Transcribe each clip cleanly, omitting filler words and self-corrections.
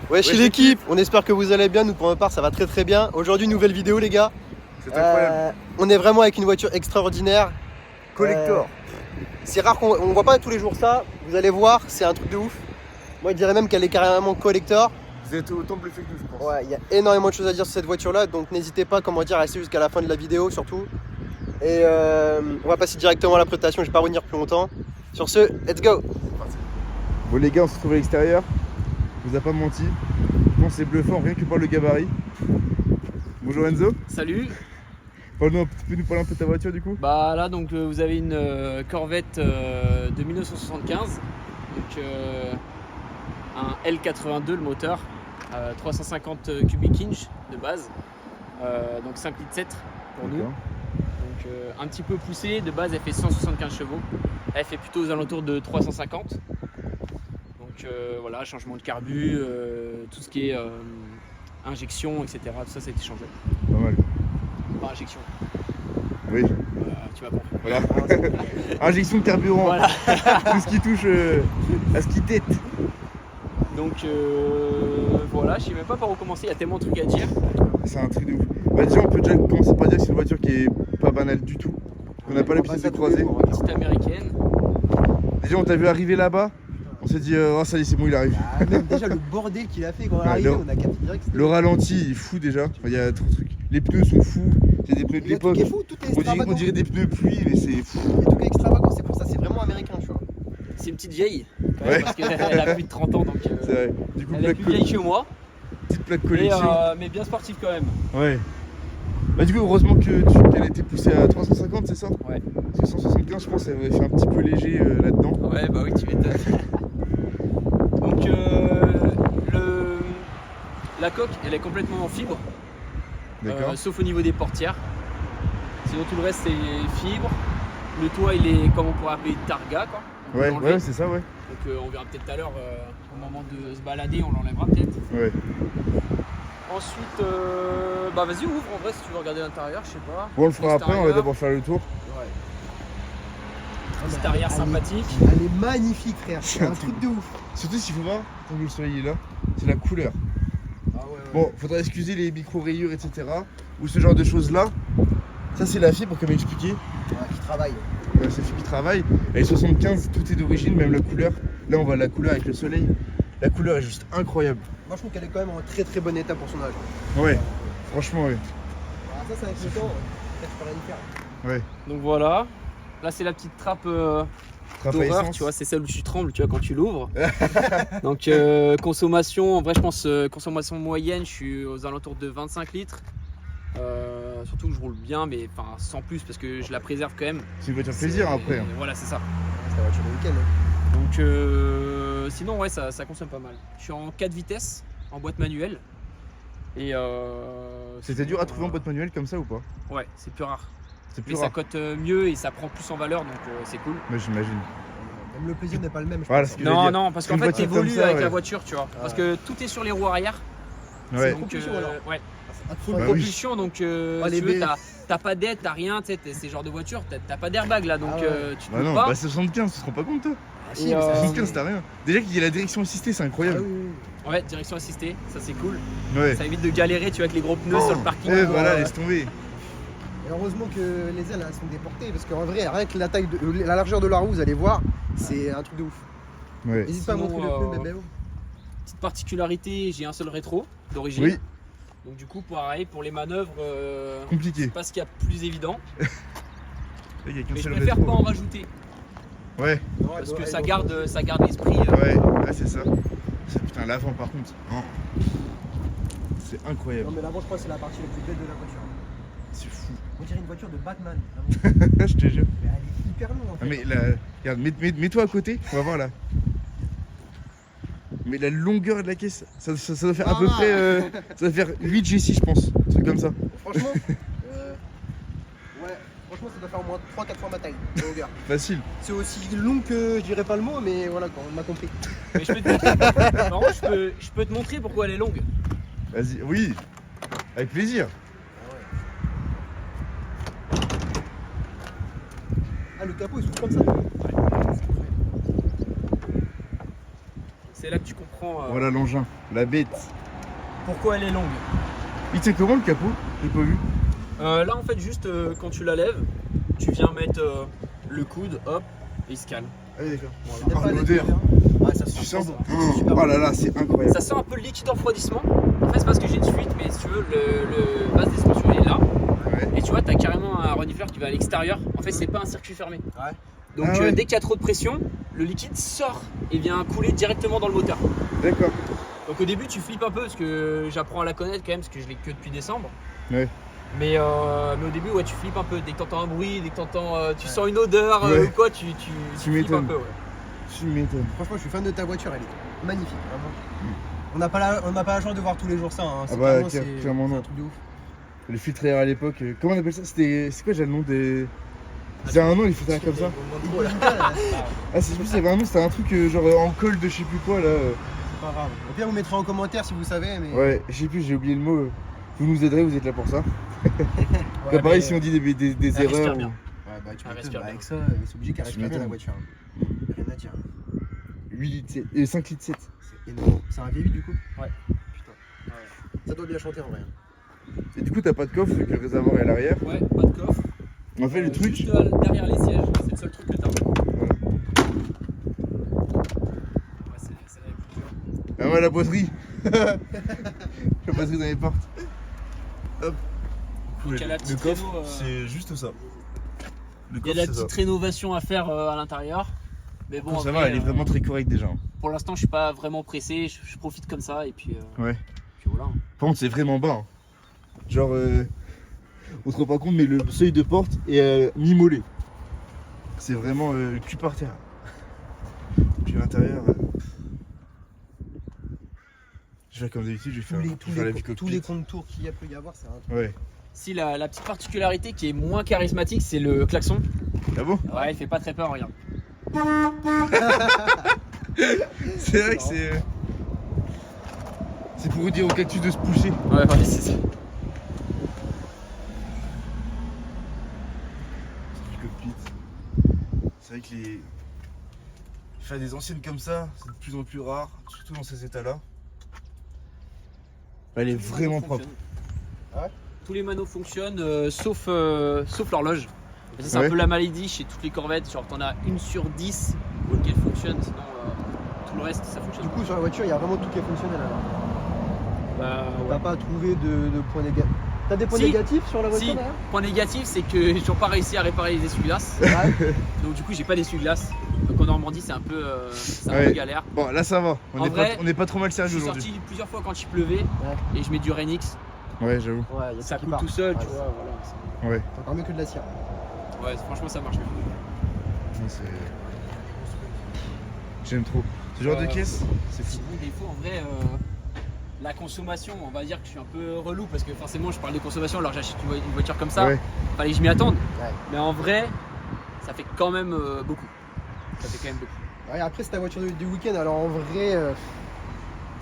Wesh l'équipe, on espère que vous allez bien, nous pour ma part ça va très bien. Aujourd'hui nouvelle vidéo les gars. C'est incroyable. On est vraiment avec une voiture extraordinaire. Collector. C'est rare qu'on voit pas tous les jours ça, vous allez voir, c'est un truc de ouf. Moi je dirais même qu'elle est carrément collector. Vous êtes autant bluffé que nous, je pense. Ouais, il y a énormément de choses à dire sur cette voiture là, donc n'hésitez pas à rester jusqu'à la fin de la vidéo surtout. Et on va passer directement à la présentation, je vais pas revenir plus longtemps. Sur ce, let's go. Bon les gars, on se retrouve à l'extérieur. Je vous ai pas menti. Je pense que c'est bluffant rien que par le gabarit. Bonjour Enzo. Salut. Tu peux nous parler un peu de ta voiture du coup? Bah là donc vous avez une Corvette de 1975, donc un L82 le moteur, 350 cubic inch de base, donc 5 litres 7 pour nous. Donc un petit peu poussé, de base elle fait 175 chevaux, elle fait plutôt aux alentours de 350. Donc voilà, changement de carbu, tout ce qui est injection, etc. Tout ça a été changé. Pas mal. Pas injection. Oui. Tu vas comprendre. Voilà. Injection de carburant. Voilà. Tout ce qui touche à ce qui tête. Donc voilà, je sais même pas par où commencer, il y a tellement de trucs à dire. C'est un truc de ouf. Bah déjà on peut déjà commencer par dire que c'est une voiture qui est pas banale du tout. On n'a pas l'habitude de croiser. Petite américaine. Déjà on t'a vu arriver là-bas. On s'est dit oh ça y est c'est bon il arrive. Ah, même déjà le bordel qu'il a fait quand on est Ouais, arrivé, le- on a capté direct. Le ralenti il est fou déjà. Enfin, il y a trop de trucs. Les pneus sont fous. C'est des pneus de l'époque. Tout est fou, tout est On extravagant. dirait des pneus pluie mais c'est fou. Tout est extravagant, c'est pour ça, c'est vraiment américain, tu vois. C'est une petite vieille, quand Ouais. même, parce qu'elle a plus de 30 ans, donc C'est vrai. Du coup elle est plus vieille que moi, petite plaque mais, collection. mais bien sportive quand même. Ouais. Bah du coup heureusement qu'elle a été poussée à 350 c'est ça? Ouais. Parce que 175 je pense elle avait fait un petit peu léger là-dedans. Ouais, bah oui, tu m'étonnes. Donc la coque, elle est complètement en fibre, D'accord. sauf au niveau des portières. Sinon tout le reste c'est fibre. Le toit il est comme on pourrait appeler targa quoi. On peut Ouais, l'enlever. ouais c'est ça ouais. Donc on verra peut-être tout à l'heure au moment de se balader, on l'enlèvera peut-être. Ouais. Ensuite, bah vas-y ouvre en vrai si tu veux regarder l'intérieur, je sais pas. Bon on le fera après, on va L'extérieur. d'abord faire le tour. Ouais. Petite arrière sympathique. Elle est magnifique, frère. C'est un truc de ouf. Surtout s'il faut voir, tant que le soleil est là, c'est la couleur. Ah ouais, Bon, faudra excuser les micro-rayures, etc. Ou ce genre de choses là. Ça c'est la fibre comme expliqué. qui travaille. C'est celui qui travaille. Et 75, tout est d'origine, même la couleur. Là on voit la couleur avec le soleil. La couleur est juste incroyable. Moi, je trouve qu'elle est quand même en très bon état pour son âge. Ouais, franchement ouais. Ah, ça, c'est avec le temps, peut-être faire la différence. Ouais. Donc voilà. Là c'est la petite trappe Trappe à d'horreur, essence. tu vois, c'est celle où tu trembles, tu vois, quand tu l'ouvres. Donc consommation, en vrai je pense consommation moyenne, je suis aux alentours de 25 litres. Surtout que je roule bien, mais enfin sans plus parce que je la préserve quand même. C'est une voiture plaisir C'est- après. Hein. Voilà, c'est ça. C'est la voiture de week-end. Hein. Donc sinon ouais ça consomme pas mal. Je suis en 4 vitesses, en boîte manuelle. Et C'était dur à trouver en boîte manuelle comme ça ou pas? Ouais, c'est plus rare. C'est plus Mais ça rare. cote mieux et ça prend plus en valeur, donc c'est cool. Mais j'imagine. Même le plaisir n'est pas le même, je Voilà, pense. ce que j'allais dire. Non, parce Une qu'en fait voiture comme t'évolues ça, avec ouais. la voiture, tu vois. Parce que tout est sur les roues arrière. Ouais. Donc, Propulsion, alors. ouais. Full Bah oui. Propulsion, donc si les tu veux, B. t'as pas d'aide, t'as rien, tu sais, ces genres de voitures, t'as pas d'airbag là, donc Ah ouais. tu te Bah peux non, pas. bah 75, tu te rends pas compte toi? Ah, Et, si, mais euh, c'est 75 t'as rien. Déjà qu'il y a la direction assistée, c'est Ah, incroyable. oui, oui. Ouais, direction assistée, ça c'est cool. Ouais. Ça évite de galérer, tu vois, avec les gros pneus sur le parking. Eh voilà, laisse tomber. Et heureusement que les ailes elles sont déportées parce qu'en vrai, rien que la taille, la largeur de la roue, vous allez voir, c'est un truc de ouf. Ouais. N'hésite pas à Sinon, montrer le pneu, bébé. Petite particularité, j'ai un seul rétro d'origine. Oui, Donc du coup, pareil, pour les manœuvres, compliqué. c'est pas ce qu'il y a de plus évident. Il y a qu'un Mais je seul préfère rétro. pas en rajouter, Ouais, parce que ça garde l'esprit. ouais, ouais, c'est ça. Putain, l'avant par contre. Oh. C'est Non incroyable. mais l'avant je crois que c'est la partie la plus belle de la voiture. C'est fou. On dirait une voiture de Batman. Vraiment. Je te jure. Mais elle est hyper longue en Ah, fait. mais là, regarde, mets-toi à côté, on va voir là. Mais la longueur de la caisse, ça doit faire à peu près. Ça doit faire 8 G6, je pense. Un truc comme ça. Franchement, ouais, franchement ça doit faire au moins 3-4 fois ma taille de longueur. Facile. C'est aussi long que je dirais pas le mot, mais voilà quoi, on m'a compris. Mais je peux te montrer. Par contre, je peux te montrer pourquoi elle est longue. Vas-y, oui. Avec plaisir. Ah le capot il s'ouvre comme ça. c'est là que tu comprends Voilà l'engin, la bête. pourquoi elle est longue. Il tient comment le capot? J'ai pas vu. Là en fait juste quand tu la lèves, tu viens mettre le coude, hop, et il se calme. Ah oui, d'accord. T'aimes Ah, pas la l'odeur. télé, hein? Ah, ça Tu sent sens trop ça? bon. C'est super Oh bon. là là, c'est incroyable. Ça sent un peu le liquide en refroidissement. En fait c'est parce que j'ai une fuite, mais si tu veux, le base d'expansion il est là. Ouais. Et tu vois, t'as carrément un renifleur qui va à l'extérieur. En fait c'est pas un circuit fermé. Ouais. Donc Ah ouais. dès qu'il y a trop de pression, le liquide sort et vient couler directement dans le moteur. D'accord. Donc au début tu flippes un peu parce que j'apprends à la connaître quand même parce que je l'ai que depuis décembre. Ouais. Mais au début ouais tu flippes un peu dès que t'entends un bruit, dès que tu sens une odeur Ouais. ou quoi tu flippes un m'étonnes. peu ouais. Tu m'étonnes. Franchement, je suis fan de ta voiture, elle est magnifique, vraiment. On n'a pas la chance de voir tous les jours ça. Hein. Ah bah, Clairement, clairement c'est non. un truc de ouf. Le filtre air à l'époque, comment on appelle ça? C'est quoi déjà le nom des. C'est un nom les filtres air comme ça? Ah c'est plus ça avait un nom, c'était un truc genre en colle de je sais plus quoi là. C'est pas grave. Au pire, vous mettrez en commentaire si vous savez. Mais... Ouais, je sais plus, j'ai oublié le mot. Vous nous aiderez, vous êtes là pour ça. Ouais, Comme pareil mais, si on dit des elle respire erreurs. bien. Ouais, bah tu Elle m'étonnes, respire bah, bien. avec ça, c'est obligé qu'elle Tu respire bien la m'étonnes. voiture. Hein. Rien à dire. 8 litres 7, et 5 litres 7. C'est énorme. C'est un V8 du coup? Ouais. Putain. Ça doit bien chanter en vrai. Et du coup t'as pas de coffre vu que le réservoir est à l'arrière. Ouais, pas de coffre. En fait le truc. Juste derrière les sièges, c'est le seul truc que t'as. Voilà. Ouais, c'est la plus dure. Ah ouais la boiserie. La boiserie dans les portes. Hop. Donc, il y a la Le petite coffre, réno, c'est juste ça. Le Il y a coffre la c'est ça. petite rénovation à faire à l'intérieur. Mais bon, Bon, ça après, va, elle est vraiment très correcte déjà. pour l'instant, je suis pas vraiment pressé. Je profite comme ça et puis, Ouais. puis voilà. Par contre c'est vraiment bas. Hein. Genre on se rend pas compte mais le seuil de porte est mi-mollet. C'est vraiment le cul par terre. Puis à l'intérieur. Je vais comme d'habitude, je vais faire, la vie Tous les contours qu'il peut y avoir, c'est un truc. Ouais. Si la petite particularité qui est moins charismatique, c'est le klaxon. Ah bon? Ouais, il fait pas très peur, regarde. C'est vrai que c'est. C'est pour vous dire au cactus de se pousser. Ouais, ouais, c'est ça. Du cockpit. C'est vrai que les. Faire des anciennes comme ça, c'est de plus en plus rare, surtout dans ces états-là. Elle est vraiment propre. Ah ouais? Tous les manos fonctionnent sauf l'horloge. Et ça, c'est Ouais. un peu la maladie chez toutes les corvettes. Genre, t'en as une sur 10 où lequel fonctionne, sinon tout le reste ça fonctionne. Du coup, sur la voiture, il y a vraiment tout qui est fonctionnel alors. Bah, T'as ouais. pas trouvé de points négatifs. T'as des points Si. négatifs sur la voiture Si, d'ailleurs? point négatif, c'est que j'ai toujours pas réussi à réparer les essuie-glaces. Ouais. Donc, du coup, j'ai pas d'essuie-glaces. Donc, en Normandie, c'est un peu, c'est un Ouais. peu galère. Bon, là ça va. On En est vrai, pas, on est pas trop mal Je servi suis aujourd'hui. sorti plusieurs fois quand il pleuvait et je mets du Renix. Ouais, j'avoue. Ouais, y a Ça tout qui coule part. tout seul, tu Ouais, vois. Voilà. Ouais. C'est encore mieux que de la cire. Ouais, franchement, ça marche bien. Non, c'est. J'aime trop. Ce genre de caisse, c'est fou. Sinon, des fois, en vrai, la consommation, on va dire que je suis un peu relou parce que forcément, je parle de consommation alors j'achète une voiture comme ça. Ouais. Fallait que je m'y attende. Ouais. Mais en vrai, ça fait quand même beaucoup. Ça fait quand même beaucoup. Ouais, après, c'est ta voiture du week-end, alors en vrai,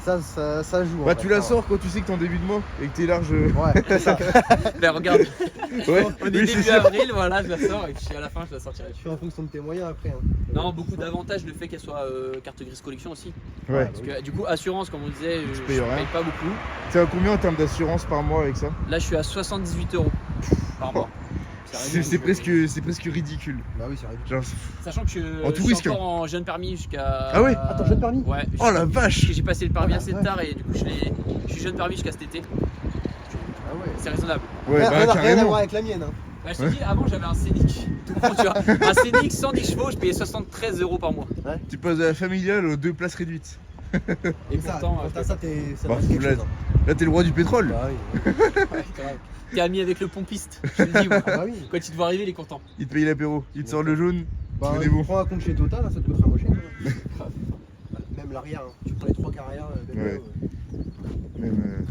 ça joue. en Bah, vrai, tu la ça sors quand tu sais que t'es en début de mois et que t'es large. va. Ouais, c'est ça. Ben regarde, Ouais, on est oui, c'est début ça. avril, voilà, je la sors et puis à la fin, je la sortirai. Tu fais en fonction de tes moyens après. Hein. Non, beaucoup d'avantages le fait qu'elle soit carte grise collection aussi. Ouais. Parce que du coup, assurance, comme on disait, je payes rien. paye pas beaucoup. T'es à combien en termes d'assurance par mois avec ça? Là, je suis à 78 € par mois. C'est presque ridicule. Bah oui, c'est ridicule. Genre, Sachant que je En tout suis risque, encore en jeune permis jusqu'à. Ah ouais Attends, jeune permis? Ouais. Oh la vache! J'ai passé le permis Oh la assez vache. tard et du coup, je suis jeune permis jusqu'à cet été. Ah ouais. C'est raisonnable. Ouais, rien, bah rien à voir carrément. avec la mienne. Hein. Bah, je te dis, avant j'avais un Scénic. Tout con, tu vois. Un Scénic 110 chevaux, je payais 73 € par mois. Tu passes de la familiale aux 2 places réduites. Et Ça, pourtant, quand t'as ça, ça Bah, doit être quelque là- chose. Hein. Là, t'es le roi du pétrole. Bah oui. ouais, grave. T'es ami avec le pompiste. Je te le dis, moi. Ah bah oui. Quand il te voit arriver, il est content. Il te paye l'apéro. Il te sort le jaune. Bah, Venez vous. prends un compte chez Total, hein, ça te coûtera moins cher. Hein. Même l'arrière, hein. Tu prends les 3 quarts arrière. Ouais. Même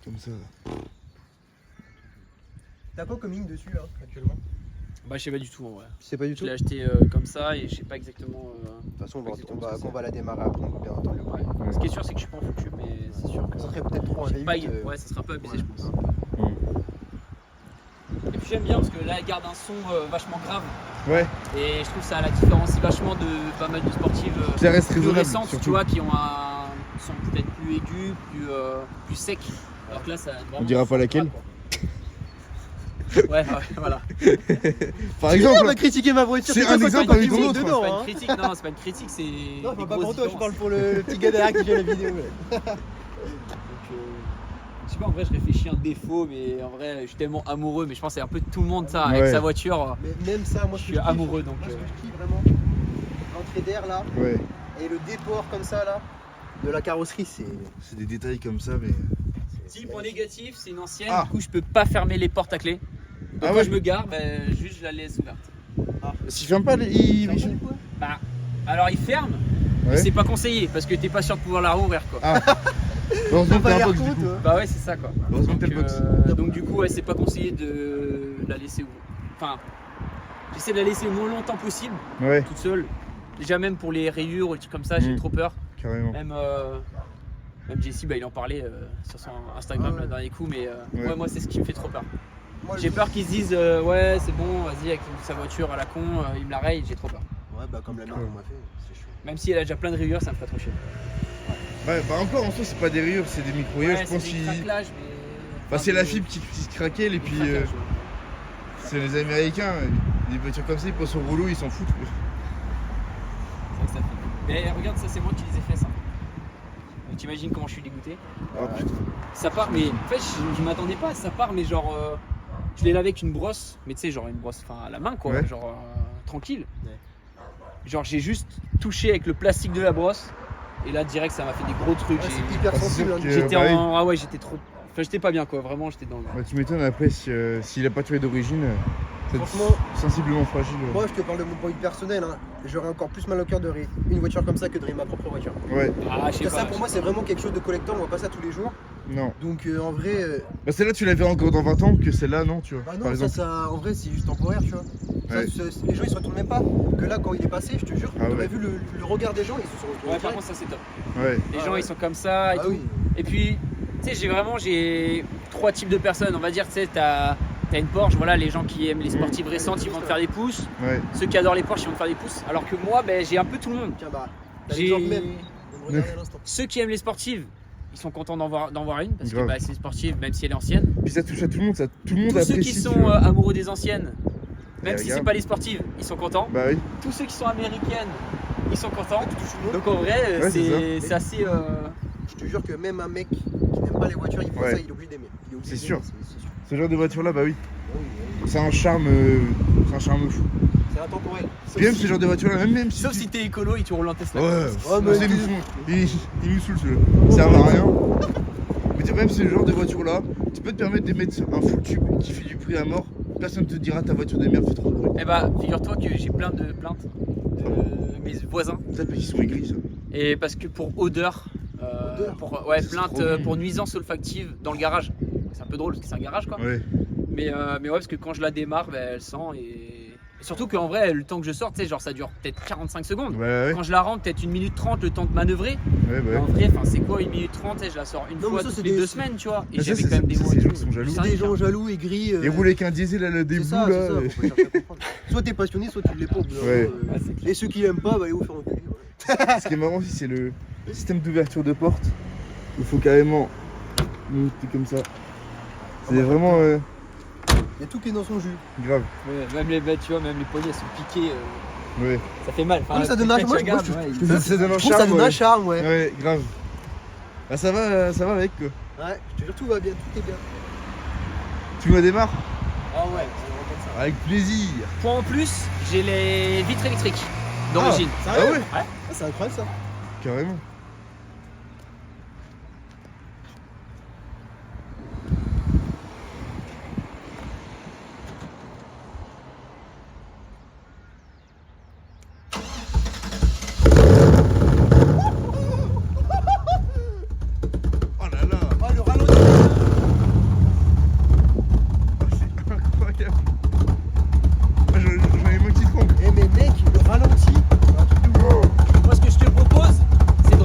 comme ça. T'as quoi comme ligne dessus là, actuellement? Bah, je sais pas du tout en vrai. Je sais pas du Je tout. l'ai De acheté comme ça et je sais pas exactement. toute façon, Exactement quand ce que on va la démarrer après, on va bien entendre le bruit. Ce qui est sûr, c'est que je suis pas en foutu, mais c'est sûr que Ça serait peut-être trop un j'ai pas- V8. Ouais, ça sera un peu abusé, ouais. je pense. Et puis j'aime bien parce que là, elle garde un son vachement grave. Ouais, Et je trouve que ça la différencie vachement de pas mal de sportives ça reste plus raisonnable. récentes, tu surtout. vois, qui ont un son peut-être plus aigu, plus sec. Alors que là, ça. On dira pas laquelle. Ouais, voilà. Par On exemple, va critiquer ma voiture. C'est toi, un quand exemple t'as parmi du tant monde d'autres. C'est dedans, pas hein. une critique, non, c'est pas une critique, c'est. Non, des pas grosses pour toi, je différences. parle pour le petit gars derrière qui fait la vidéo. ouais. Donc, je sais pas, en vrai, je réfléchis un défaut, mais en vrai, je suis tellement amoureux, mais je pense que c'est un peu tout le monde ça, avec Ouais. sa voiture. Mais même ça, moi Je suis amoureux, donc, Moi, ce que je kiffe vraiment, l'entrée d'air là, ouais, et le déport comme ça là, de la carrosserie, c'est. c'est des détails comme ça, mais. Si le point négatif, c'est une ancienne, Ah. du coup, je peux pas fermer les portes à clé. Donc, Ah quand ouais. je me gare, ben, juste je la laisse ouverte. S'il ferme pas, Bah, alors il ferme, mais Ouais. c'est pas conseillé parce que t'es pas sûr de pouvoir la rouvrir quoi. Ah, heureusement que Pas t'as un l'air box du con, coup. toi. Bah ouais, c'est ça quoi. Heureusement que t'as le box. Donc du coup, ouais, c'est pas conseillé de la laisser ouvrir. Enfin, j'essaie de la laisser le moins longtemps possible, Ouais, toute seule. Déjà même pour les rayures ou des trucs comme ça, j'ai trop peur. carrément. Même Jesse, bah, il en parlait sur son Instagram Ah ouais. le dernier coup, mais Ouais. ouais, moi c'est ce qui me fait trop peur. Moi, J'ai peur qu'ils se disent ouais c'est bon, vas-y avec sa voiture à la con, il me la raye, j'ai trop peur. Ouais, bah comme la merde qu'on m'a fait, c'est chaud. Même si elle a déjà plein de rayures, ça me ferait trop chier. Ouais, bah encore en soi, c'est pas des rayures, c'est des micro-rayures. Ouais, Je pense c'est qu'il. des craquelages, mais. Bah, c'est la fibre qui se craquelle et puis c'est les Américains, des voitures comme ça, ils passent au rouleau, ils s'en foutent. C'est vrai que ça fait. Mais regarde, ça c'est moi qui les ai fait ça. Donc, t'imagines comment je suis dégoûté. Ah putain. Ça part, mais en fait je m'attendais pas, ça part, mais genre je l'ai lavé avec une brosse, mais tu sais genre une brosse à la main quoi, Ouais. genre tranquille. Ouais. Genre j'ai juste touché avec le plastique de la brosse et là direct ça m'a fait des gros trucs. Ouais, J'ai- c'est hyper Ah, c'est sensible. sûr hein. que- J'étais bah oui. en. Ah ouais, j'étais trop. Enfin, j'étais pas bien quoi, vraiment, j'étais dans le. Bah, tu m'étonnes après s'il a pas tué d'origine, c'est Franchement, sensiblement fragile. moi je te parle de mon point de vue personnel, hein. J'aurais encore plus mal au cœur de rayer une voiture comme ça que de rayer ma propre voiture. Ouais, Ah, je sais Ça pas. pour moi c'est vraiment quelque chose de collector, on voit pas ça tous les jours. non. Donc en vrai, Bah celle-là tu la verras encore dans 20 ans que celle-là non tu vois. bah par non, exemple. ça en vrai c'est juste temporaire, tu vois. Ça, Ouais. les gens ils se retournent même pas. Que là quand il est passé, je te jure, Ah on ouais. aurait vu le regard des gens, ils se sont retournés. Ouais, par direct. contre, ça c'est top. Ouais. Les Ah gens ouais. ils sont comme ça et Ah tout. oui. Et puis, tu sais, j'ai trois types de personnes. On va dire, tu sais, t'as une Porsche, voilà, les gens qui aiment les sportives récentes, ils vont te faire des pouces. Ouais. Ceux qui adorent les Porsche, ils vont te faire des pouces. Alors que moi, ben, j'ai un peu tout le monde. Tiens bah, t'as J'ai l'exemple même. On me regarde à l'instant. ceux qui aiment les sportives, ils sont contents d'en voir une parce que Grave. bah, c'est une sportive, même si elle est ancienne. Puis ça touche à tout le monde, tout le monde Tous ceux apprécie. qui tu sont vois. amoureux des anciennes, même Et si c'est regarde. pas les sportives, ils sont contents. Bah oui. Tous ceux qui sont américaines, ils sont contents. Tu touches une autre. Donc en vrai, Ouais, c'est assez. Je te jure que même un mec qui n'aime pas les voitures, il prend Ouais. ça, il est obligé d'aimer. Il est obligé C'est d'aimer, sûr. C'est sûr. Ce genre de voiture là, bah oui. Oui, oui. C'est un charme fou. C'est intemporel. Puis même ce genre de voiture là, même si. Sauf tu- si t'es écolo et tu roules en Tesla. Ouais, Ouais, mais c'est tu- il nous saoule celui-là. Ça sert à rien. Mais tu sais, même ce genre de voiture là, tu peux te permettre d'émettre un full tube qui fait du bruit à mort. Personne te dira ta voiture de merde fait trop de bruit. Eh bah, figure-toi que j'ai plein de plaintes de mes voisins. Peut-être parce qu'ils sont aigris ça. Et parce que pour odeur, Odeur ouais, C'est plainte trop bien. pour nuisance olfactive dans le garage. C'est un peu drôle parce que c'est un garage quoi. Ouais. Mais ouais, parce que quand je la démarre, bah, elle sent et surtout qu'en vrai, le temps que je sorte, tu sais, genre ça dure peut-être 45 secondes. Ouais, ouais. Quand je la rentre, peut-être 1 minute 30 le temps de manœuvrer. Ouais, Mais bah en ouais. vrai, c'est quoi 1 minute 30 et je la sors une Non, mais fois ça, toutes c'est les des- 2 semaines, tu vois. Et Ça, j'avais c'est- quand même des ça, mots c'est et les gens tout. qui sont jaloux. Du C'est cinq, des gens hein. jaloux, aigris. Et rouler avec un diesel là, des C'est bouts ça, là. c'est ça, faut pas chercher à comprendre. Soit t'es passionné, soit tu l'es pas. au bout d'un Ouais. moment, Ouais, c'est clair. Et ceux qui l'aiment pas, bah allez vous faire enculer. Voilà. Ce qui est marrant aussi, c'est le système d'ouverture de porte. Il faut carrément monter comme ça. C'est vraiment Il y a tout qui est dans son jus. grave. Ouais, même les bêtes, tu vois, même les poignets sont piqués. Ouais. Ça fait mal. Enfin, Oui, ça donne un peut-être moi, Chaga, je- ouais, je- il- je- Ça donne un Je trouve que ça charme. donne un Ouais. charme, ouais. Ouais, grave. Bah ça va avec quoi. Ouais, je te jure, tout va bien, tout est bien. Tu me démarres Ah ouais, c'est vraiment comme ça. avec plaisir. Point en plus, j'ai les vitres électriques d'origine. Ah ouais, Ah, c'est incroyable ça. carrément. Oh là là, Oh, le ralenti. oh, c'est incroyable. Moi, j'en ai moins petit trompe. Eh, mais mec, le ralenti. c'est un truc de ouf. Moi, ce que je te propose, c'est de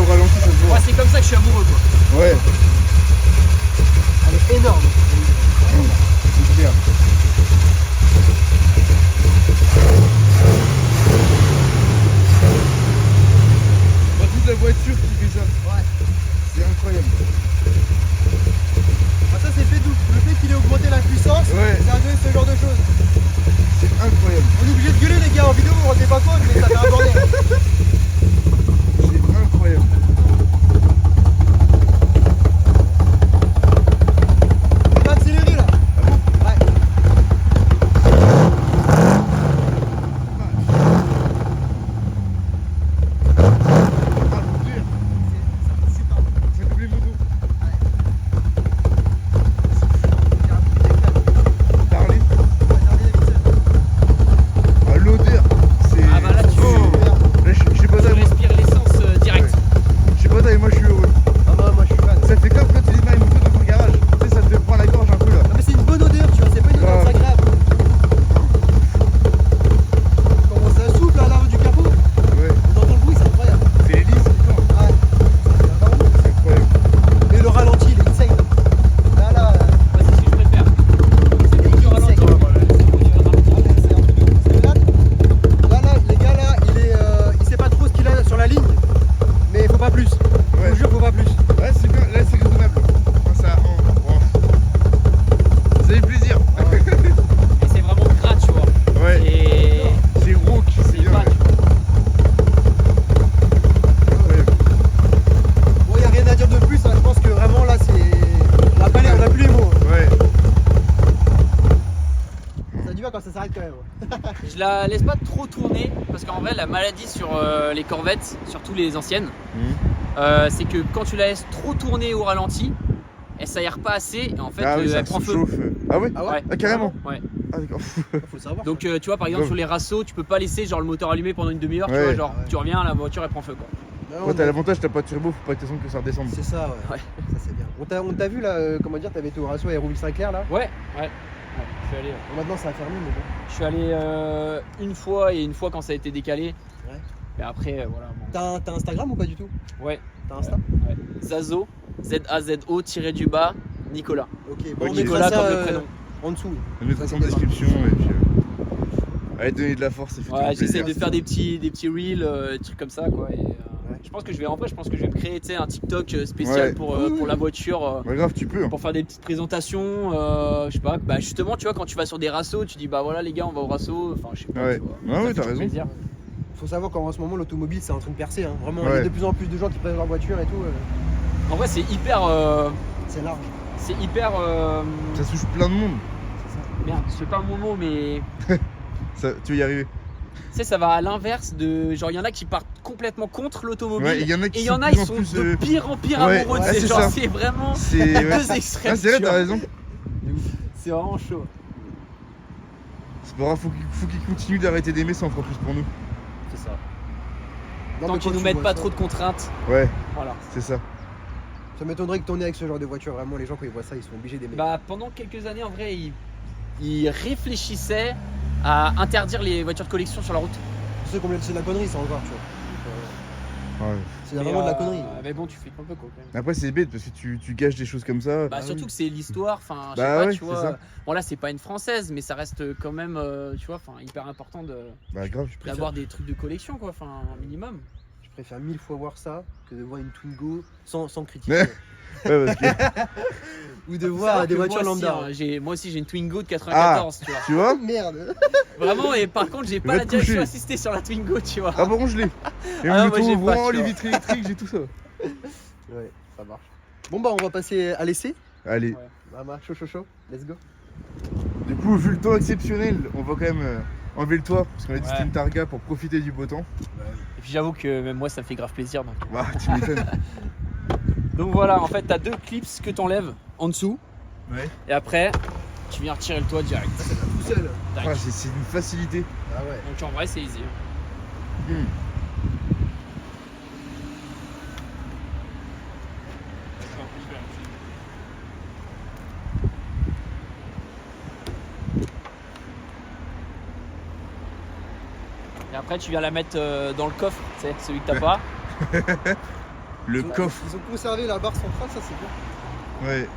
ralenti, ça se voit. Moi, c'est comme ça que je suis amoureux, quoi. Ouais, Elle est énorme. c'est clair. Bah, toute la voiture qui fait ça. Ouais. C'est incroyable. Ah, ça c'est fait d'où. Le fait qu'il ait augmenté la puissance, Ouais. ça a donné ce genre de choses. C'est incroyable. On est obligé de gueuler les gars en vidéo, vous vous rendez pas compte, mais ça fait un bordel. C'est incroyable. On va accélérer là. Ah bon? Ouais. Ah, mon Dieu. Ça fait super. C'est comme les motos. Parler. Ah, l'odeur. C'est. Ah, bah là, tu- Oh. Là, je sais pas Tu toi, moi. respires l'essence direct. Je sais pas toi, et moi je suis heureux. Ah bah moi je suis fan. Ça fait comme quand tu démarres une moto dans ton garage. Tu sais, ça te prend la gorge un peu là. Non mais c'est une bonne odeur, tu vois, c'est pas une odeur Ah. désagréable. Comment ça souffle à l'arrière du capot, Ouais. on entend le bruit, c'est incroyable. C'est l'hélice qui tourne. Ouais. Ça va où C'est incroyable. Mais le ralenti, il est insane. Là, Moi, c'est ce que je préfère. C'est plus du ralenti. C'est un truc de ouf. Là, les gars, là, il sait pas trop ce qu'il a sur la ligne, mais faut pas plus. Je Ouais. vous jure, faut pas plus. Ouais, c'est bien. Là, c'est raisonnable. Enfin, ça. Bon. Ça fait plaisir. Et c'est vraiment gras, tu vois. Ouais. Et C'est rauque, c'est c'est bien. pas, Ouais. tu vois. Incroyable. Bon, y a rien à dire de plus, hein. Je pense que vraiment là, c'est. On a plus les mots. Ouais. Ça dit va quand ça s'arrête quand même. Je la laisse pas trop tourner parce qu'en vrai, la maladie sur les Corvettes, surtout les anciennes, c'est que quand tu la laisses trop tourner au ralenti, elle s'aère pas assez et en fait Ah oui, ça elle prend se feu. chauffe. Ah ouais? Ah ouais, Ah, carrément. Ouais. Ah, d'accord. faut le savoir. Donc tu vois par exemple Ouais. sur les rassos, tu peux pas laisser genre le moteur allumé pendant une demi-heure, tu Ouais. vois, genre Ouais. tu reviens, la voiture elle prend feu quoi. Non, Quand t'as l'avantage, t'as pas de turbo, faut pas que t'attendre que ça redescende. C'est ça, ouais. Ouais. Ça c'est bien. On t'a vu là, comment dire, t'avais été au Rasso à Hérouville Saint-Clair là. Ouais, je suis allé. Bon, maintenant ça a fermé, mais bon. Je suis allé une fois et une fois quand ça a été décalé. Ouais. Et après voilà. Bon. T'as Instagram ou pas du tout? Ouais. T'as Insta? Ouais. Zazo, Z-A-Z-O tiré du bas, Nicolas. Ok, Ok. bon, on Nicolas mettra ça comme le prénom. en dessous. On mettra Ça, ça en c'est description et puis. Allez, donner de la force, ça fait Ouais, toujours j'essaie plaisir. de faire des petits reels, des trucs comme ça quoi. Et, je pense que je vais me créer tu sais, un TikTok spécial Ouais. pour, Oui, pour oui. la voiture. Bah, grave, tu peux. Hein. Pour faire des petites présentations, je sais pas, bah justement tu vois quand tu vas sur des rassos, tu dis bah voilà les gars on va au rasso, enfin je sais pas, Ouais. tu vois, Ouais, ça ouais, fait t'as toujours raison. plaisir. Faut savoir qu'en ce moment l'automobile c'est en train de percer. Hein. Vraiment, il y Ouais. a de plus en plus de gens qui prennent leur voiture et tout. En vrai c'est hyper, C'est large. Ça touche plein de monde. C'est ça. merde, je sais pas mon mot mais Ça, tu vas y arriver. tu sais ça va à l'inverse de, genre il y en a qui partent complètement contre l'automobile Ouais, il y en a qui et il y sont en a de ils plus en sont plus, de pire en pire ouais, amoureux de ouais, ces c'est gens, ça. c'est vraiment C'est. Ouais. deux extrêmes. Ah, c'est vrai, tu t'as vois. raison. C'est vraiment chaud. C'est pas grave, faut qu'ils continuent d'arrêter d'aimer, ça en fera plus pour nous. C'est ça. Non, Tant mais qu'ils quand nous tu mettent vois pas ça, trop de contraintes, Ouais, voilà. c'est ça. Ça m'étonnerait que t'en aies avec ce genre de voiture. Vraiment, les gens quand ils voient ça, ils sont obligés d'aimer. Bah pendant quelques années en vrai ils réfléchissaient à interdire les voitures de collection sur la route. Tu sais combien c'est de la connerie ça encore, tu vois. Donc, Ouais. c'est vraiment de la connerie. Mais bon tu flippes un peu quoi quand même. Après, c'est bête parce que tu gâches des choses comme ça. Bah Ah surtout oui. que c'est l'histoire, enfin je Bah sais pas ouais, tu c'est vois. ça. Bon là c'est pas une française mais ça reste quand même tu vois enfin hyper important Bah, grave. d'avoir des trucs de collection quoi, enfin un minimum. Je préfère 1000 fois voir ça que de voir une Twingo sans critiquer. Ouais. Ouais, parce que. Ou de Faut voir savoir des que voitures moi aussi, lambda. hein, moi aussi j'ai une Twingo de 94 tu vois. Tu vois? Merde. Vraiment et par contre j'ai pas Va la te direction coucher. assistée sur la Twingo tu vois. Ah, par contre, je l'ai. Et Ah, le moi, j'ai pas, vraiment, tu les vois. vitres électriques, j'ai tout ça. Ouais, ça marche. Bon bah on va passer à l'essai. Allez. Ouais. Mama, chaud, let's go. Du coup, vu le temps exceptionnel, on va quand même enlever le toit parce qu'on a dit que c'était Ouais. une targa pour profiter du beau temps. Et puis j'avoue que même moi ça me fait grave plaisir donc. Bah, tu m'étonnes. Donc voilà en fait t'as deux clips que t'enlèves en dessous Ouais. et après tu viens retirer le toit direct. Tout seul. Tac. Ah, c'est une facilité. Ah ouais. Donc en vrai c'est easy. Hmm. Et après tu viens la mettre dans le coffre, tu sais, celui que t'as pas. Le coffre. Ils ont conservé la barre centrale, ça c'est bien. Ouais.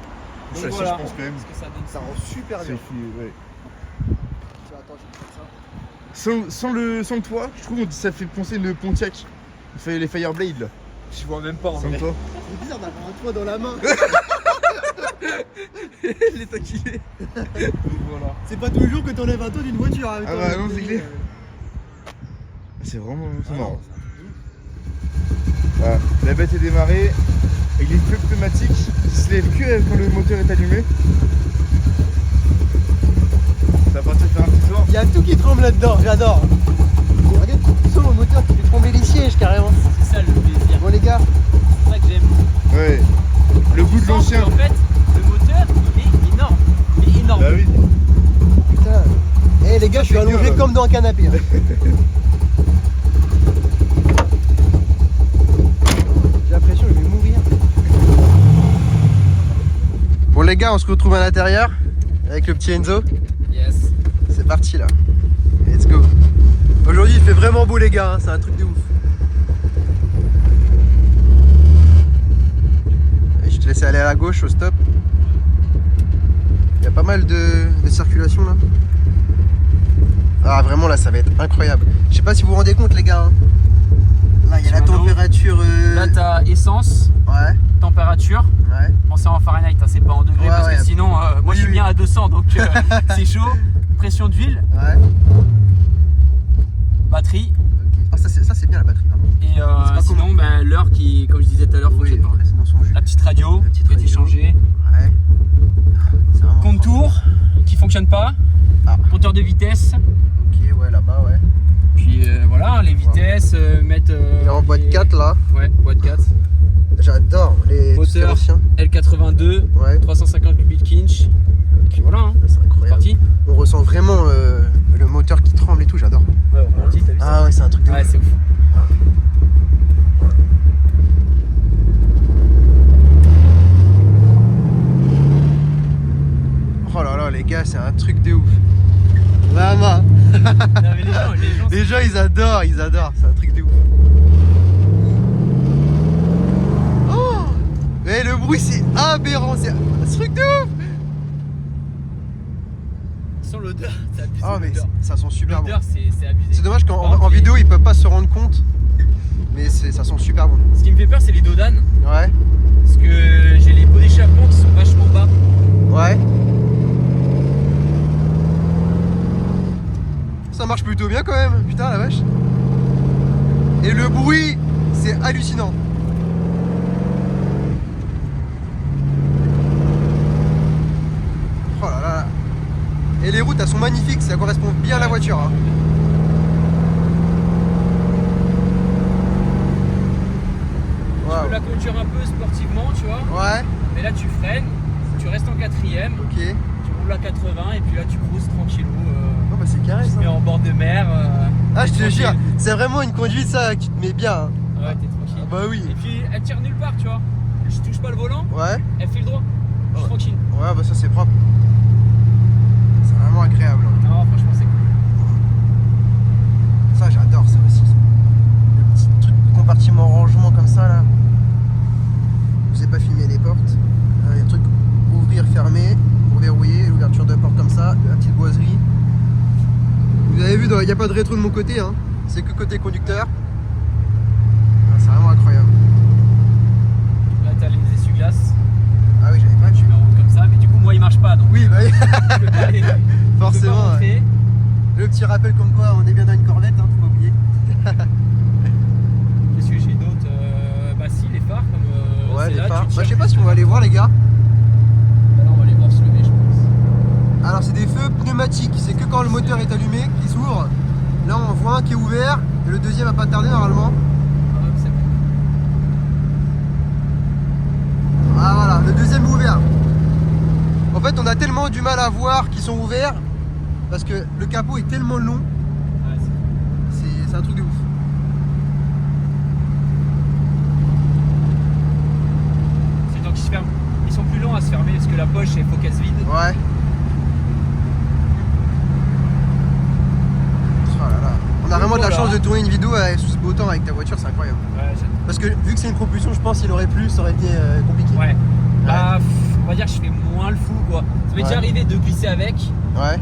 Donc Ça, voilà. je pense quand même. Parce que ça donne Ça rend super C'est bien. ouais. Tiens, attends, je vais faire ça. Sans le toit, je trouve que ça fait penser une Pontiac. Les Fireblade là. Je vois même pas en Sans le vrai. toit. C'est bizarre d'avoir un toit dans la main. Les taquillés. Voilà. C'est pas toujours que t'enlèves un toit d'une voiture. Hein, Ah bah non, c'est clair. C'est vraiment marrant. Voilà. La bête est démarrée. Et les feux pneumatiques qui se lèvent que quand le moteur est allumé. Ça va partir faire un petit tour. Il y a tout qui tremble là-dedans, j'adore. Regarde, tu sens le moteur qui fait trembler les sièges carrément. C'est ça le plaisir. Bon les gars, C'est ça que j'aime. Ouais. Le bout de Sens l'ancien. qu'en fait, le moteur, il est énorme. Il est énorme. Bah oui. putain. Eh les gars, je suis C'est bien, allongé là. comme dans un canapé. Hein. J'ai l'impression que je vais mourir. Bon les gars, on se retrouve à l'intérieur avec le petit Enzo. Yes. C'est parti là. Let's go. Aujourd'hui il fait vraiment beau les gars, hein, c'est un truc de ouf. Et je te laisse aller à la gauche au stop. Il y a pas mal de circulation là. Ah vraiment là ça va être incroyable. Je sais pas si vous vous rendez compte les gars. Hein. Là il y a la Sur un eau. température. Là, t'as essence, Ouais, température. ouais. Bon, c'est en Fahrenheit, hein, c'est pas en degrés Ouais, parce ouais. que sinon, moi Oui, je suis oui. bien à 200 donc c'est chaud. Pression d'huile, Ouais. batterie Ok. Ah ça c'est bien la batterie vraiment. et pas sinon commun. ben, l'heure qui, comme je disais tout à l'heure, fonctionne pas. après, c'est dans son jus. La petite radio La petite qui a été radio. changée. Ouais. C'est vraiment Contour qui fonctionne pas. Ah. Compteur de vitesse. Ok, ouais, là-bas, ouais. Puis voilà, les vitesses, mettre. Il est en boîte 4 là. Ouais, boîte 4. J'adore les tout ce qui est Moteur. ancien. L82, Ouais, 350 cubic inch. Puis voilà, hein, c'est c'est incroyable. parti. On ressent vraiment le moteur qui tremble et tout, j'adore. Ouais, au ralenti, t'as vu ça? Ah ouais, c'est un truc de Ouais, ouf. c'est ouf. Oh là là, les gars, c'est un truc de ouf. Vraiment. Non, mais les gens, Les gens, ils adorent, c'est un truc de ouf. Oh, mais le bruit, c'est aberrant, c'est un truc de ouf. sans l'odeur, c'est abusé. Oh, mais l'odeur. ça sent super bon. L'odeur, c'est abusé. C'est dommage qu'en Par en contre, vidéo, ils peuvent pas se rendre compte. Mais ça sent super bon. Ce qui me fait peur, c'est les dodanes. Ouais, Parce que j'ai les pots d'échappement qui sont vachement bas. ouais. Ça marche plutôt bien quand même, putain la vache. Et le bruit, c'est hallucinant. Oh là là. Et les routes, elles sont magnifiques, ça correspond bien à la voiture. Hein. Tu Waouh. peux la conduire un peu sportivement, tu vois. Ouais, Mais là, tu freines, tu restes en quatrième, ok. tu roules à 80 et puis là, tu cruises tranquillou. Oh bah c'est carré Tu te mets ça. en bord de mer. Ah je te tranquille. jure, c'est vraiment une conduite ça qui te met bien. Hein. Ouais, t'es tranquille. Ah bah oui. Et puis, elle tire nulle part, tu vois. Je touche pas le volant, Ouais, elle file droit. Je suis Ouais. tranquille. ouais bah ça c'est propre. C'est vraiment agréable. Hein. Non, franchement, c'est cool. Ça j'adore ça aussi. Le petit truc de compartiment rangement comme ça là. Je vous ai pas filmé les portes. Il y a le truc ouvrir, fermer, pour verrouiller, l'ouverture de porte comme ça, la petite boiserie. Vous avez vu, il n'y a pas de rétro de mon côté, hein. C'est que côté conducteur. Ah, c'est vraiment incroyable. Là, t'as les essuie-glaces. Ah oui, j'avais pas Tu dessus. mets en route comme ça, mais du coup, moi, il marche pas. Donc, Oui, bah oui, je peux pas aller. je peux pas forcément. Ouais. rentrer. Le petit rappel comme quoi on est bien dans une Corvette, hein, faut pas oublier. Qu'est-ce que j'ai d'autre Bah, si, les phares. Comme, Ouais, c'est les là, phares. tu Bah, je tires sais pas juste si on va aller voir les gars. Bah, là, on va les voir se lever, je pense. Alors c'est des feux pneumatiques, c'est que quand le moteur est allumé qu'il s'ouvre. Là on voit un qui est ouvert et le deuxième va pas tarder normalement. Ah, c'est bon. Ah voilà, le deuxième est ouvert. En fait on a tellement du mal à voir qu'ils sont ouverts parce que le capot est tellement long, Ouais, c'est un truc de ouf. c'est donc ils se ferment. Ils sont plus longs à se fermer parce que la poche, il faut qu'elle se vide. Ouais. Oh là là. On t'as vraiment de la Voilà. chance de tourner une vidéo sous ce beau temps avec ta voiture, c'est incroyable. Ouais, Parce que vu que c'est une propulsion, je pense qu'il aurait plu, ça aurait été compliqué. ouais. Bah, on va dire que je fais moins le fou quoi. Ça m'est déjà arrivé de glisser avec, Ouais.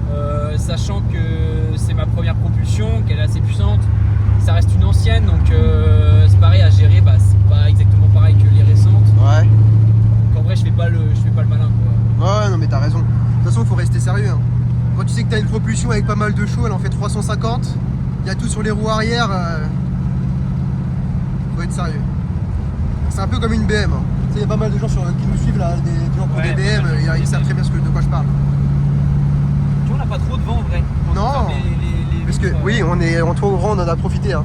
sachant que c'est ma première propulsion, qu'elle est assez puissante. Ça reste une ancienne, donc c'est pareil à gérer, bah, c'est pas exactement pareil que les récentes. Ouais. Donc en vrai, je fais pas le malin quoi. Ouais, non mais t'as raison. De toute façon, faut rester sérieux. Hein. Quand tu sais que t'as une propulsion avec pas mal de chaud, elle en fait 350. Il y a tout sur les roues arrière. Faut être sérieux. C'est un peu comme une BM. Hein. Tu sais, il y a pas mal de gens qui nous suivent là, des gens qui ont des BM, ils savent très bien de quoi je parle. Tu vois, on n'a pas trop de vent en vrai. Non. Parce que oui, on est en tour grand, on en a profité. Hein.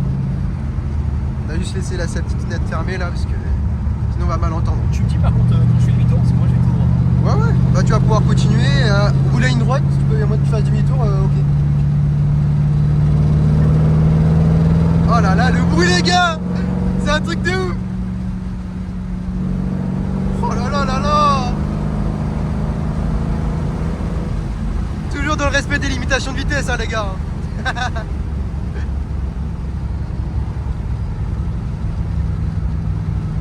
On a juste laissé sa petite fenêtre fermée là, parce que sinon on va mal entendre. Tu me dis par contre quand je fais demi-tour, parce que moi je fais tout droit. Ouais. Bah tu vas pouvoir continuer, rouler à une droite, tu peux, à moins que tu fasses demi-tour, ok. Oh là là, le bruit les gars, c'est un truc de ouf. Oh là là là là. Toujours dans le respect des limitations de vitesse hein les gars.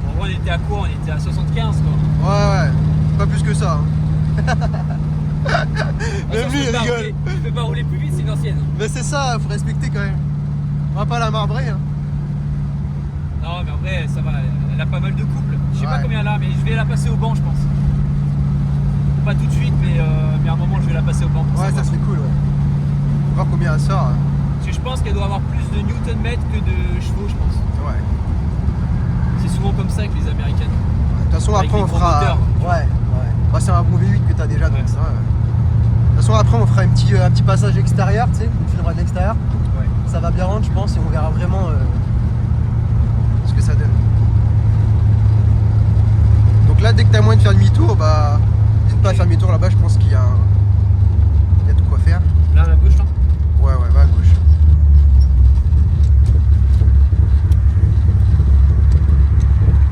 En vrai, on était à quoi? On était à 75 quoi. Ouais, pas plus que ça. Hein. Même lui il rigole. Tu peux pas rouler plus vite, c'est une ancienne. Mais c'est ça, faut respecter quand même. On va pas la marbrer. Hein. Non, mais en vrai, ça va. Elle a pas mal de couples. Je sais pas Ouais. combien elle a, mais je vais la passer au banc, je pense. Pas tout de suite, mais à un moment, je vais la passer au banc. Pour Ouais, savoir. ça serait cool. Ouais. Voir combien elle sort. Parce que je pense qu'elle doit avoir plus de Newton-mètres que de chevaux, je pense. Ouais. C'est souvent comme ça avec les Américaines. De toute façon, Avec après les on gros fera. moteurs. Ouais. Bah, c'est un bon V8 que t'as déjà, donc Ouais. ça. De toute façon, après on fera un petit passage extérieur, tu sais, on filmera de l'extérieur. Ouais. Ça va bien rendre, je pense, et on verra vraiment ce que ça donne. Donc là, dès que t'as moyen de faire demi-tour, bah, n'hésite pas à faire demi-tour là-bas, je pense qu'il y a de quoi faire. Là, à la gauche, là. Ouais, va à gauche.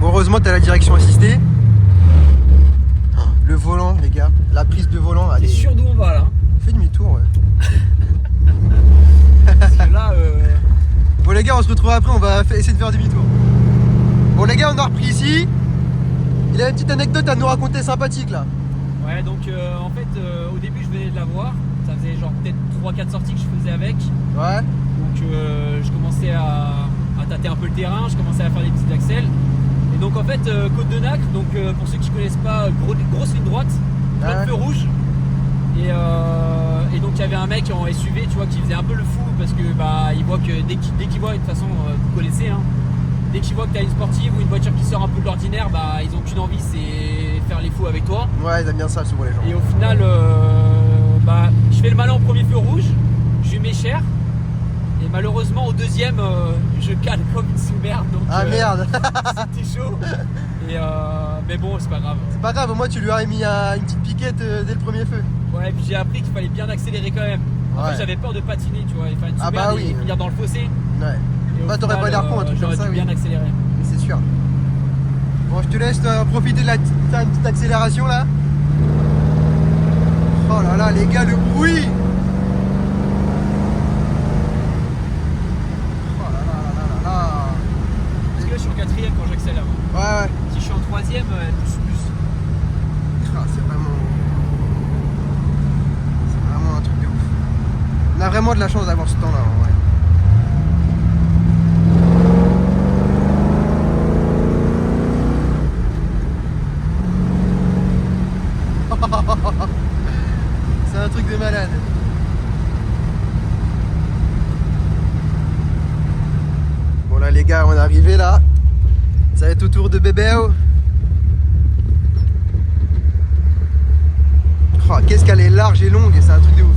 Bon, heureusement, t'as la direction assistée. Oh, le volant, les gars, la prise de volant, T'es allez, sûr d'où on va là? fais demi-tour, ouais. Parce que là, Bon les gars, on se retrouve après, on va essayer de faire demi-tour. Bon les gars, on a repris ici. Il a une petite anecdote à nous raconter sympathique là. ouais, donc en fait, au début, je venais de la voir. Ça faisait genre peut-être 3-4 sorties que je faisais avec. Ouais. Donc je commençais à tâter un peu le terrain, je commençais à faire des petits accels. Et donc en fait, Côte de Nacre, donc pour ceux qui ne connaissent pas, grosse ligne droite, plein Ouais. de feux rouges. Et donc il y avait un mec en SUV, tu vois, qui faisait un peu le fou parce que bah il voit que dès qu'il voit, de toute façon vous connaissez, hein, dès qu'il voit que tu as une sportive ou une voiture qui sort un peu de l'ordinaire, bah ils ont qu'une envie, c'est faire les fous avec toi. Ouais, ils aiment bien ça souvent les gens. Et au final, bah, je fais le malin au premier feu rouge, je lui mets cher. Et malheureusement au deuxième, je cale comme une sous-merde. Donc, Ah merde. c'était chaud. Et mais bon, c'est pas grave. C'est pas grave, moi tu lui as mis une petite piquette dès le premier feu. Ouais, et puis j'ai appris qu'il fallait bien accélérer quand même. En Ouais. fait, j'avais peur de patiner, tu vois, et faire une Ah sous-merde bah oui. et finir dans le fossé. Ouais. Et au Bah, t'aurais final, pas l'air con, un truc comme j'aurais ça, dû oui. bien accélérer. Mais c'est sûr. Bon, je te laisse profiter de faire une petite accélération là. Oh là là, les gars, le bruit. Oh là là là là là. Parce que là, je suis en quatrième quand j'accélère. Ouais. Si je suis en troisième, elle pousse plus. Ah, c'est vraiment un truc de ouf. On a vraiment de la chance d'avoir ce temps là en vrai. C'est un truc de malade. Bon là les gars, on est arrivé là. Ça va être au tour de Bébéo. Oh, qu'est-ce qu'elle est large et longue, c'est un truc de ouf.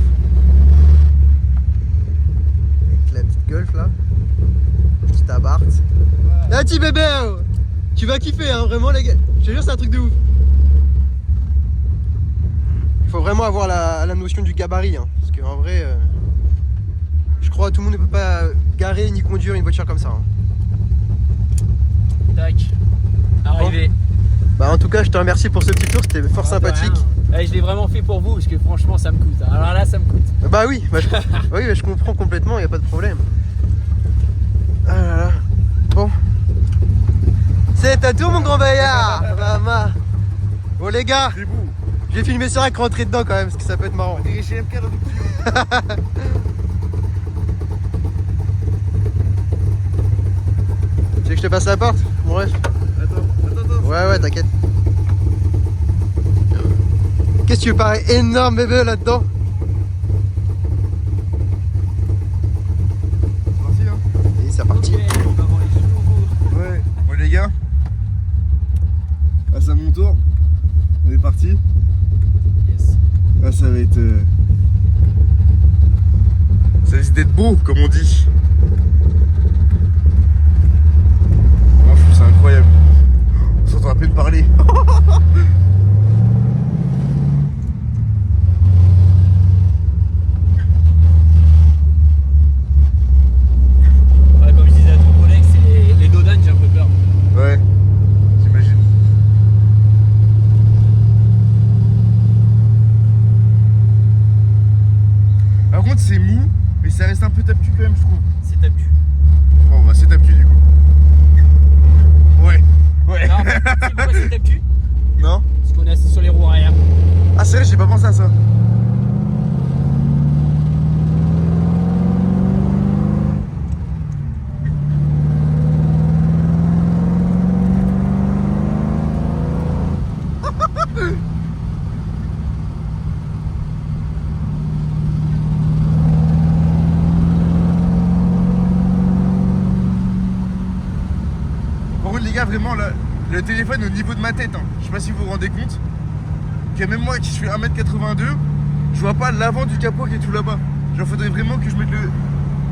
Avec la petite Golf là. Petite Abarth. Ah petit bébé, tu vas kiffer hein, vraiment les gars. Je te jure c'est un truc de ouf. Il faut vraiment avoir la notion du gabarit hein, parce qu'en vrai je crois que tout le monde ne peut pas garer ni conduire une voiture comme ça hein. Tac. Arrivé. Bah en tout cas je te remercie pour ce petit tour, c'était fort sympathique. Je l'ai vraiment fait pour vous parce que franchement ça me coûte. Alors là ça me coûte. Bah oui, bah, oui, je comprends complètement, il n'y a pas de problème. Ah là là. Bon. C'est à tout mon grand Bayard. Maman. Bon les gars, C'est beau. j'ai filmé sur un rentrer dedans quand même parce que ça peut être marrant. Et chez MK dans le Tu veux que je te passe la porte? Bon bref. Attends. Ouais, t'inquiète. Qu'est-ce que tu veux paraît énorme bébé là-dedans? C'est parti, hein. Et c'est parti. Ouais. Bon, les gars. Ah, c'est à mon tour. On est parti. Yes. Ah, ça va être. Ça risque d'être beau, comme on dit. Moi, je trouve ça incroyable. On s'entend à peine parler. Ouais, comme je disais à ton collègue, c'est les dodanes, j'ai un peu peur. Ouais, j'imagine. Par contre, c'est mou, mais ça reste un peu tape-cul quand même, je trouve. C'est tapu. Bon, bah, c'est tape-cul du coup. Ouais. Ouais. Non, en fait, c'est pourquoi c'est tapu? Non? Parce qu'on est assis sur les roues arrière. Ah, c'est vrai, j'ai pas pensé à ça. Par contre, les gars, vraiment, le téléphone au niveau de ma tête, hein. Je sais pas si vous vous rendez compte, que même moi qui suis 1m82, je vois pas l'avant du capot qui est tout là-bas. Genre, faudrait vraiment que je mette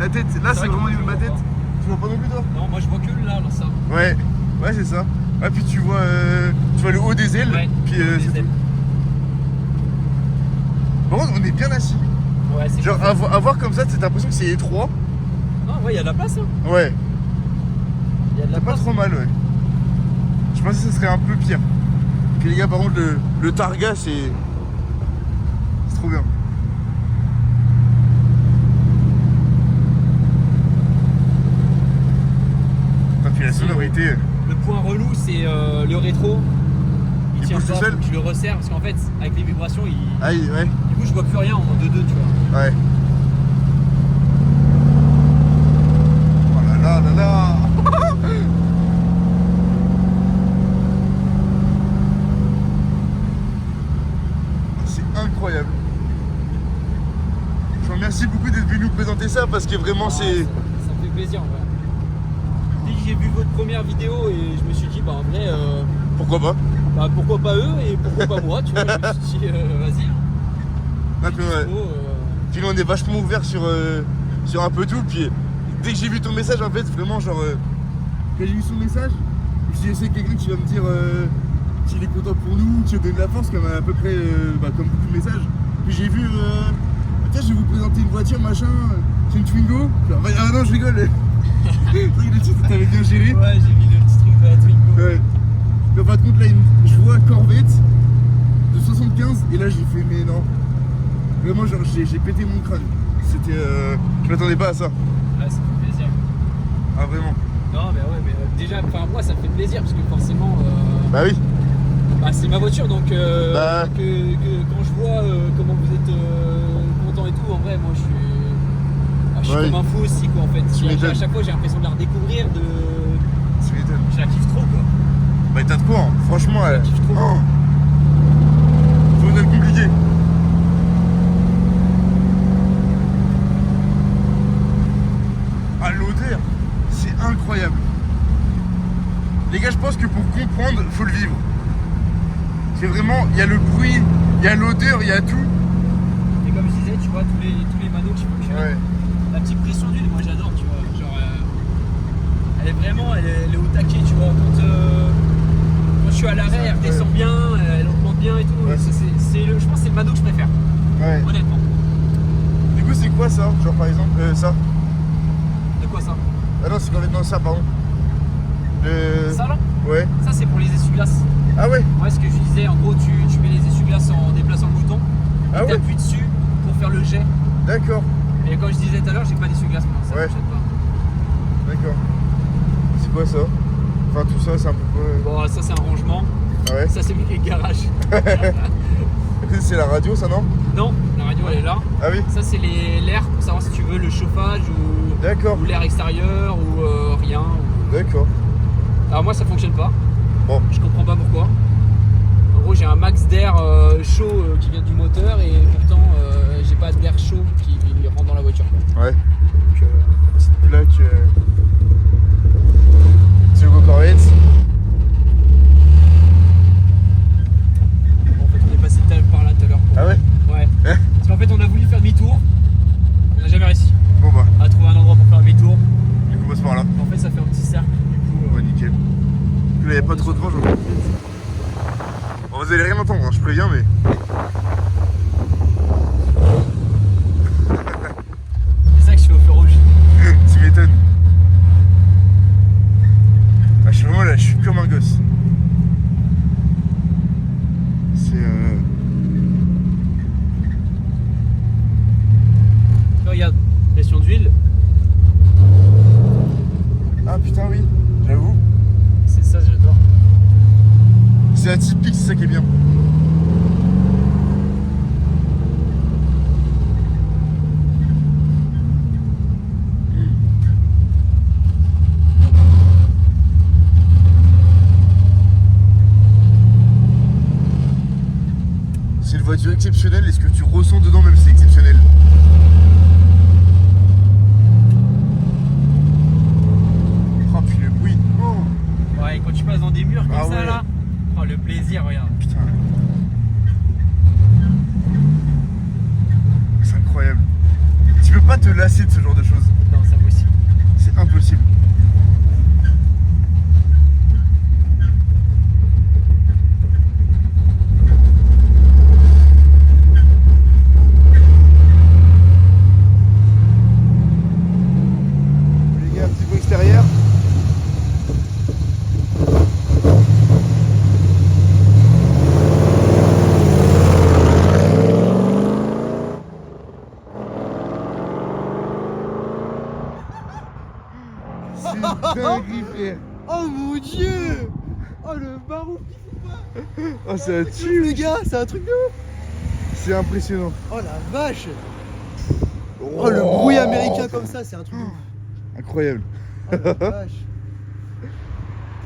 la tête. Là, c'est vrai vraiment au que niveau de ma je tête. vois pas. Tu vois pas non plus, toi? Non, moi je vois que là, ça. Ouais, ouais, c'est ça. Ah, puis tu vois le haut des ailes. Ouais, Puis des c'est ailes. tout. Par contre, on est bien assis. Ouais, c'est Genre, cool. à voir comme ça, t'as l'impression que c'est étroit. Non, ouais, il y a de la place, hein. Ouais, Il y a de la c'est pas place. trop mal, ouais. Je pensais que ce serait un peu pire. Que les gars, par contre, le Targa, c'est trop bien. Putain, puis la sonorité. Le point relou, c'est le rétro. Il tient bouge tout pas, seul faut que tu le resserres parce qu'en fait, avec les vibrations, Ah, ouais, du coup, je vois plus rien en 2-2, tu vois. ouais. Oh là là là là. C'est incroyable. Je vous remercie beaucoup d'être venu nous présenter ça parce que vraiment Ah, c'est... ça me fait plaisir, en vrai. Dès que j'ai vu votre première vidéo et je me suis dit, bah en vrai, Pourquoi pas? bah, pourquoi pas eux et pourquoi pas moi, tu vois. Je me suis dit, vas-y. Ah, puis, ouais. Dispo, Puis nous, on est vachement ouvert sur un peu tout. Puis dès que j'ai vu ton message, en fait, vraiment genre... Quand j'ai vu son message, je me suis dit, c'est quelqu'un qui va me dire qu'il est content pour nous, qui va donner de la force, comme à peu près comme beaucoup de messages. Puis j'ai vu, tiens, je vais vous présenter une voiture, machin, c'est une Twingo. Genre, ah non, je rigole. Le titre, t'avais bien géré. Ouais, j'ai mis le petit truc de la Twingo. Ouais. Mais par contre, là, je vois Corvette de 75 et là, j'ai fait, mais non. Vraiment, genre, j'ai pété mon crâne. C'était. Je m'attendais pas à ça. Ouais, ça fait plaisir. Ah, vraiment. Non, mais ouais, mais déjà, enfin, moi, ça me fait plaisir parce que forcément, Bah oui. bah, c'est ma voiture donc Bah. que quand je vois comment vous êtes content et tout, en vrai, moi, je suis. Je suis Ouais. comme un fou aussi, quoi, en fait. Tu m'étonnes. À chaque fois, j'ai l'impression de la redécouvrir, Tu m'étonnes. je la kiffe trop, quoi. Bah, t'as de quoi, hein. Franchement, Je la kiffe trop. Oh. Faut être compliqué. Ah, l'odeur, c'est incroyable. Les gars, je pense que pour comprendre, faut le vivre. C'est vraiment, il y a le bruit, il y a l'odeur, il y a tout. Et comme je disais, tu vois, tous les manos qui fonctionnent. Ouais. La petite pression d'huile, moi j'adore, tu vois. Genre, elle est vraiment, elle est au taquet, tu vois. Quand je suis à l'arrêt, elle descend bien, elle augmente bien et tout. Ouais. Je pense que c'est le mano que je préfère, Ouais. honnêtement. Du coup, c'est quoi ça? Genre, par exemple, ça? De quoi ça? Ah non, c'est complètement ça, pardon. Ça là? Ouais. Ça c'est pour les essuie-glaces. Ah ouais? Ouais, ce que je disais, en gros, tu mets les essuie-glaces en déplaçant le bouton, Ah et ouais? t'appuies dessus pour faire le jet. D'accord. Et comme je disais tout à l'heure, j'ai pas d'essuie-glace, moi, ça Ouais. me jette pas. D'accord. C'est quoi ça? Enfin tout ça c'est un peu quoi? Bon, ça c'est un rangement. Ah ouais? Ça c'est mis les garages. C'est la radio ça non? Non, la radio elle est là. Ah oui? Ça c'est l'air pour savoir si tu veux le chauffage D'accord. ou l'air extérieur ou rien. D'accord. Alors moi ça fonctionne pas. Bon. Je comprends pas pourquoi. En gros j'ai un max d'air chaud qui vient du moteur et pourtant j'ai pas d'air chaud qui rentre dans la voiture. Ouais. Donc, Petite plaque. C'est le Corvette. en fait on est passé par là tout à l'heure. Ah ouais? Ouais. Parce qu'en fait on a voulu faire demi-tour. On n'a jamais réussi Bon bah, à trouver un endroit pour faire demi-tour. du coup on passe par là. En fait ça fait un petit cercle du coup. Ouais nickel. Là il n'y a pas trop de vent, j'en profite. Bon, vous allez rien entendre, hein, je préviens mais. C'est ça que je fais au feu rouge. Tu m'étonnes. Ah, je suis vraiment là, je suis comme un gosse. C'est Regarde, pression d'huile, Ah putain oui, j'avoue. c'est ça j'adore. C'est atypique, c'est ça qui est bien. C'est une voiture exceptionnelle et ce que tu ressens dedans même c'est exceptionnel. Oh puis le bruit. Oh, Ouais, et quand tu passes dans des murs comme Ah ça ouais. là, oh le plaisir, regarde. putain. C'est incroyable. Tu peux pas te lasser de ce genre de choses. Non, c'est impossible. C'est impossible. Les gars, petit bruit extérieur. C'est dingue, frère. Oh mon dieu! Oh le baron! Oh, ça tue. Les gars, c'est un truc de ouf! C'est impressionnant. Oh la vache! Oh le bruit américain comme ça, c'est un truc de ouf! Incroyable. Oh la vache!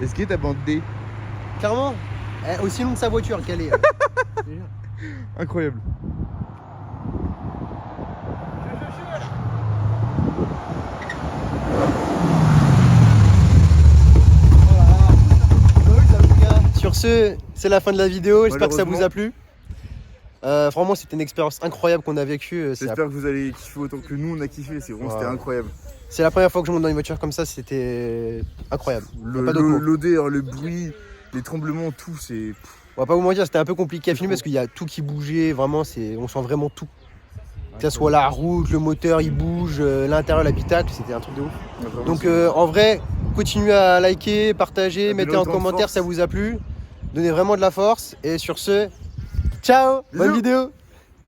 Est-ce que ta bande D? Clairement, aussi long que sa voiture qu'elle est. Incroyable. Sur ce, c'est la fin de la vidéo. J'espère que ça vous a plu. Vraiment, c'était une expérience incroyable qu'on a vécue. J'espère que vous allez kiffer autant que nous on a kiffé. C'est vraiment, c'était incroyable. C'est la première fois que je monte dans une voiture comme ça. C'était incroyable. Y a pas d'autre mot. L'odeur, le bruit, les tremblements, tout, c'est. On va pas vous mentir, c'était un peu compliqué à filmer parce qu'il y a tout qui bougeait. Vraiment, on sent vraiment tout. Que ce soit la route, le moteur, il bouge, l'intérieur, l'habitacle, c'était un truc de ouf. Donc en vrai, continuez à liker, partager, mettez en commentaire si ça vous a plu. Donnez vraiment de la force. Et sur ce, ciao, bonne vidéo.